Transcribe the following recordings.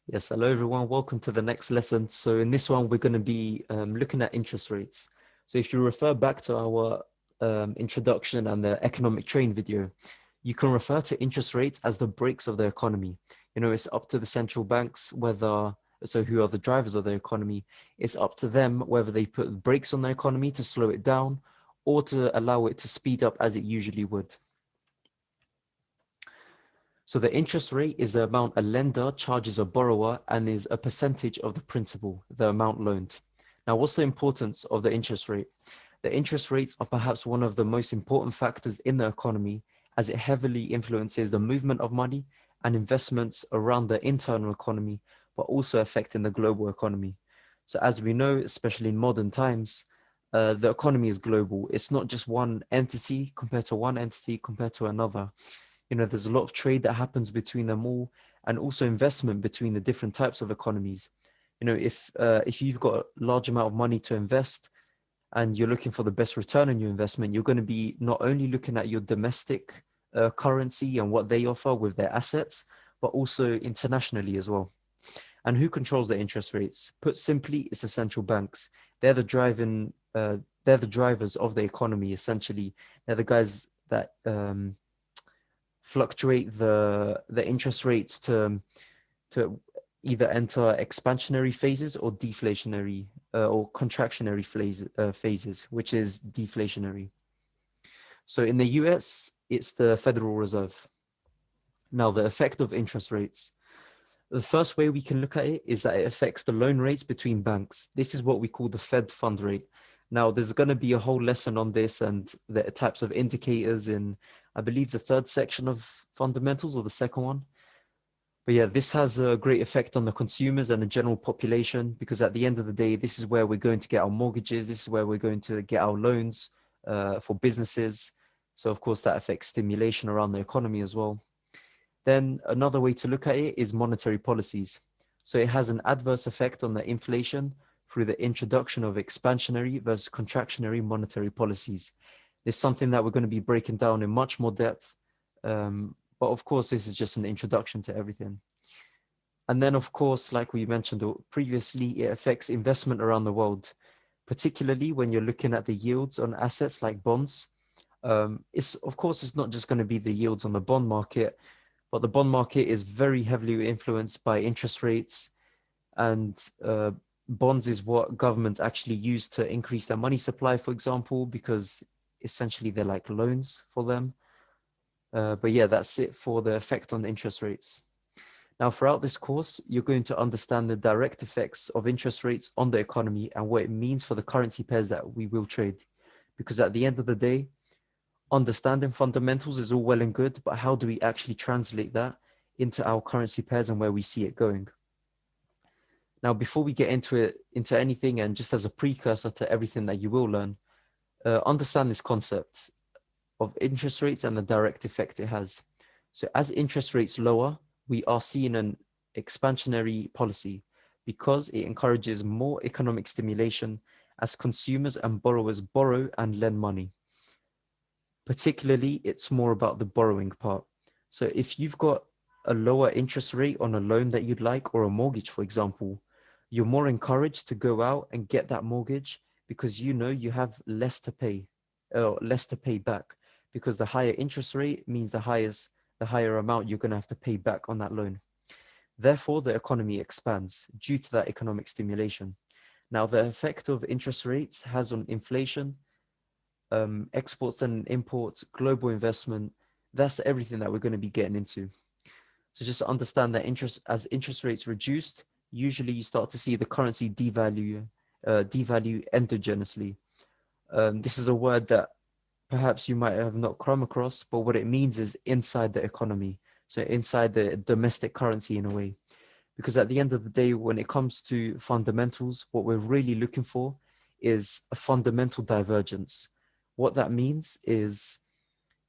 Yes, hello everyone. Welcome to the next lesson. So in this one, we're going to be looking at interest rates. So if you refer back to our introduction and the economic train video, you can refer to interest rates as the brakes of the economy. You know, it's up to the central banks who are the drivers of the economy. It's up to them whether they put brakes on the economy to slow it down or to allow it to speed up as it usually would. So the interest rate is the amount a lender charges a borrower and is a percentage of the principal, the amount loaned. Now, what's the importance of the interest rate? The interest rates are perhaps one of the most important factors in the economy as it heavily influences the movement of money and investments around the internal economy, but also affecting the global economy. So as we know, especially in modern times, the economy is global. It's not just one entity compared to another. You know, there's a lot of trade that happens between them all, and also investment between the different types of economies. You know, if you've got a large amount of money to invest and you're looking for the best return on your investment, you're going to be not only looking at your domestic currency and what they offer with their assets, but also internationally as well. And who controls the interest rates? Put simply, it's the central banks. They're the driving. They're the drivers of the economy. Essentially, they're the guys that fluctuate the interest rates to either enter expansionary phases or deflationary or contractionary phases, which is deflationary. So in the US, it's the Federal Reserve. Now, the effect of interest rates. The first way we can look at it is that it affects the loan rates between banks. This is what we call the Fed fund rate. Now, there's going to be a whole lesson on this and the types of indicators in, I believe, the third section of fundamentals or the second one. But yeah, this has a great effect on the consumers and the general population because at the end of the day, this is where we're going to get our mortgages. This is where we're going to get our loans for businesses. So of course, that affects stimulation around the economy as well. Then another way to look at it is monetary policies. So it has an adverse effect on the inflation through the introduction of expansionary versus contractionary monetary policies. It's something that we're going to be breaking down in much more depth. But of course, this is just an introduction to everything. And then, of course, like we mentioned previously, it affects investment around the world, particularly when you're looking at the yields on assets like bonds. It's not just going to be the yields on the bond market, but the bond market is very heavily influenced by interest rates, and bonds is what governments actually use to increase their money supply, for example, because essentially they're like loans for them. But yeah, that's it for the effect on interest rates. Now, throughout this course, you're going to understand the direct effects of interest rates on the economy and what it means for the currency pairs that we will trade. Because at the end of the day, understanding fundamentals is all well and good, but how do we actually translate that into our currency pairs and where we see it going? Now, before we get into anything, and just as a precursor to everything that you will learn, understand this concept of interest rates and the direct effect it has. So as interest rates lower, we are seeing an expansionary policy because it encourages more economic stimulation as consumers and borrowers borrow and lend money. Particularly, it's more about the borrowing part. So if you've got a lower interest rate on a loan that you'd like, or a mortgage, for example, you're more encouraged to go out and get that mortgage because you know you have less to pay back, because the higher interest rate means the higher amount you're going to have to pay back on that loan. Therefore, the economy expands due to that economic stimulation. Now, the effect of interest rates has on inflation, exports and imports, global investment. That's everything that we're going to be getting into. So just understand that as interest rates reduced, usually you start to see the currency devalue endogenously. This is a word that perhaps you might have not come across, but what it means is inside the economy. So inside the domestic currency in a way. Because at the end of the day, when it comes to fundamentals, what we're really looking for is a fundamental divergence. What that means is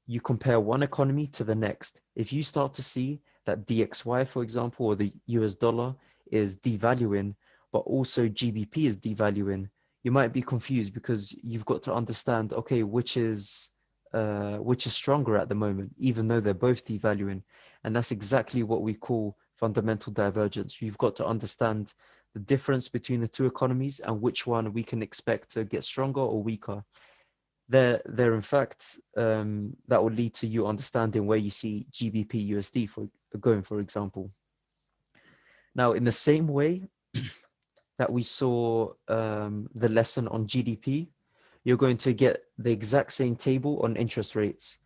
you compare one economy to the next. If you start to see that DXY, for example, or the US dollar is devaluing, but also GBP is devaluing, you might be confused because you've got to understand, okay, which is which is stronger at the moment, even though they're both devaluing. And that's exactly what we call fundamental divergence. You've got to understand the difference between the two economies and which one we can expect to get stronger or weaker. There, in fact, that will lead to you understanding where you see GBP USD going, for example. Now, in the same way that we saw the lesson on GDP, you're going to get the exact same table on interest rates.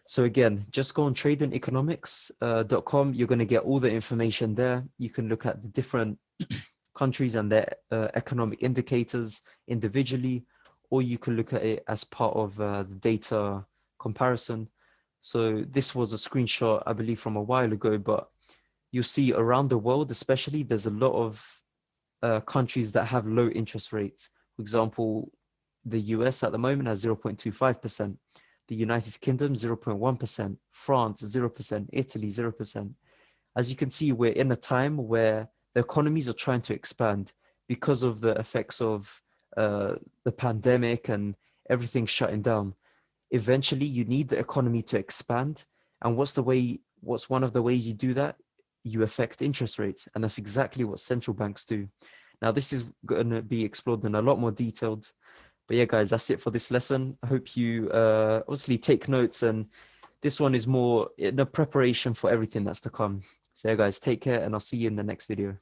So again, just go on tradingeconomics.com. You're going to get all the information there. You can look at the different countries and their economic indicators individually, or you can look at it as part of the data comparison. So this was a screenshot, I believe, from a while ago, but you'll see around the world, especially, there's a lot of countries that have low interest rates. For example, the US at the moment has 0.25%, the United Kingdom 0.1%, France 0%, Italy 0%. As you can see, we're in a time where the economies are trying to expand because of the effects of the pandemic and everything shutting down. Eventually, you need the economy to expand. And what's one of the ways you do that? You affect interest rates. And that's exactly what central banks do. Now, this is going to be explored in a lot more detailed. But yeah, guys, that's it for this lesson. I hope you obviously take notes, and this one is more in a preparation for everything that's to come. So yeah, guys, take care, and I'll see you in the next video.